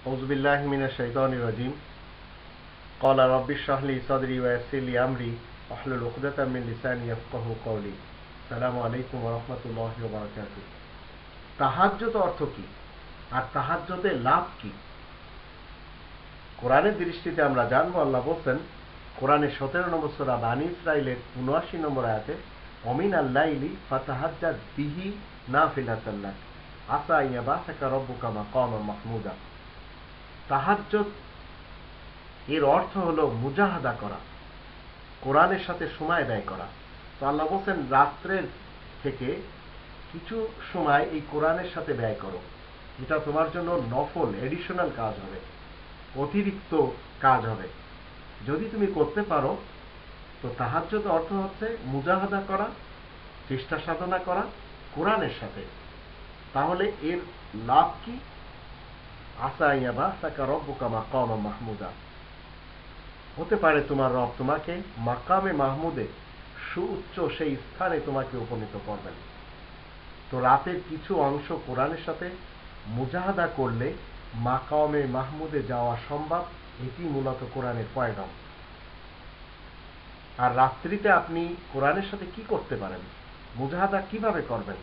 أعوذ بالله من الشيطان الرجيم قال رب اشرح لي صدري ويسر لي أمري واحلل عقدة من لساني يفقهوا قولي السلام عليكم ورحمة الله وبركاته। তাহাজ্জুদ অর্থ কি আর তাহাজ্জুদের লাভ কি? কোরআনের দৃষ্টিতে আমরা জানবো, আল্লাহ বলেন কোরআনের 17 নম্বর সূরা বানী ইসরাঈলের 79 নম্বর আয়াতে ওমিনাল লাইলি ফাতাহাজ্জাদ বিহি নাফিলাতান লাক আসা ইয়াবাসাকা রব্বুকা মাকামান মাহমুদা। তাহাজ্জুদ এর অর্থ হলো মুজাহাদা করা, কোরআনের সাথে সময় ব্যয় করা। তো আল্লাহ বলেন রাত্রের থেকে কিছু সময় এই কোরআনের সাথে ব্যয় করো, এটা তোমার জন্য নফল এডিশনাল কাজ হবে, অতিরিক্ত কাজ হবে। যদি তুমি করতে পারো তো তাহাজ্জুদ অর্থ হচ্ছে মুজাহাদা করা, চেষ্টা সাধনা করা কোরআনের সাথে। তাহলে এর লাভ কি? আসা ইয়াবাসাকা রব্বুকা মাকামান মাহমুদা, হতে পারে তোমার রব তোমাকে মাকামে মাহমুদে সুউচ্চ সেই স্থানে তোমাকে উপনীত করবেন। তো রাতের কিছু অংশ কোরআনের সাথে মুজাহাদা করলে মাকামে মাহমুদে যাওয়া সম্ভব। এটি মূলত কোরআনের পয়গাম। আর রাত্রিতে আপনি কোরআনের সাথে কি করতে পারেন, মুজাহাদা কিভাবে করবেন?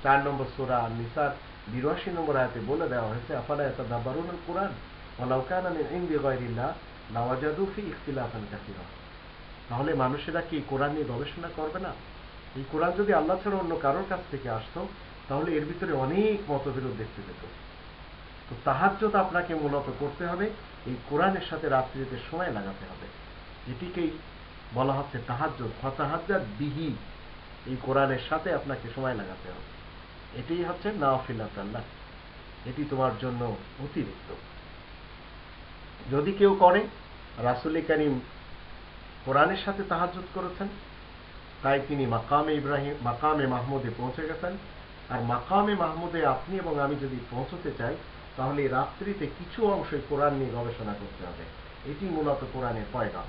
4 নম্বর সূরা নিসার 82 নম্বর আয়াতে বলে দেওয়া হয়েছে আফালা ইয়াতাদাব্বারুনাল কুরআন ওয়ালাউ কানা মিন ইনদি গায়রিল্লাহ লাওয়াজাদু ফি ইখতিলাফান কাসীরা। তাহলে মানুষেরা কি কোরআন নিয়ে গবেষণা করবে না? এই কোরআন যদি আল্লাহ ছাড়া অন্য কারোর কাছ থেকে আসতো তাহলে এর ভিতরে অনেক মতবিরোধ দেখতে পেত। তো তাহাজ্জুদ আপনাকে মূলত করতে হবে এই কোরআনের সাথে রাত্রিতে সময় লাগাতে হবে। এটিকেই বলা হচ্ছে তাহাজ্জুদ, ফাতাহাজ্জাদ বিহি, এই কোরআনের সাথে আপনাকে সময় লাগাতে হবে। এটাই হচ্ছে নাফিলাতান লাক, এটি তোমার জন্য অতিরিক্ত। যদি কেউ করে, রাসূল কারীম কোরআনের সাথে তাহাজ্জুদ করেছেন, তাই তিনি মাকামে মাহমুদে পৌঁছে গেছেন। আর মাকামে মাহমুদে আপনি এবং আমি যদি পৌঁছতে চাই তাহলে রাত্রিতে কিছু অংশে কোরআন নিয়ে গবেষণা করতে হবে। এটি মূলত কোরআনের পয়গাম।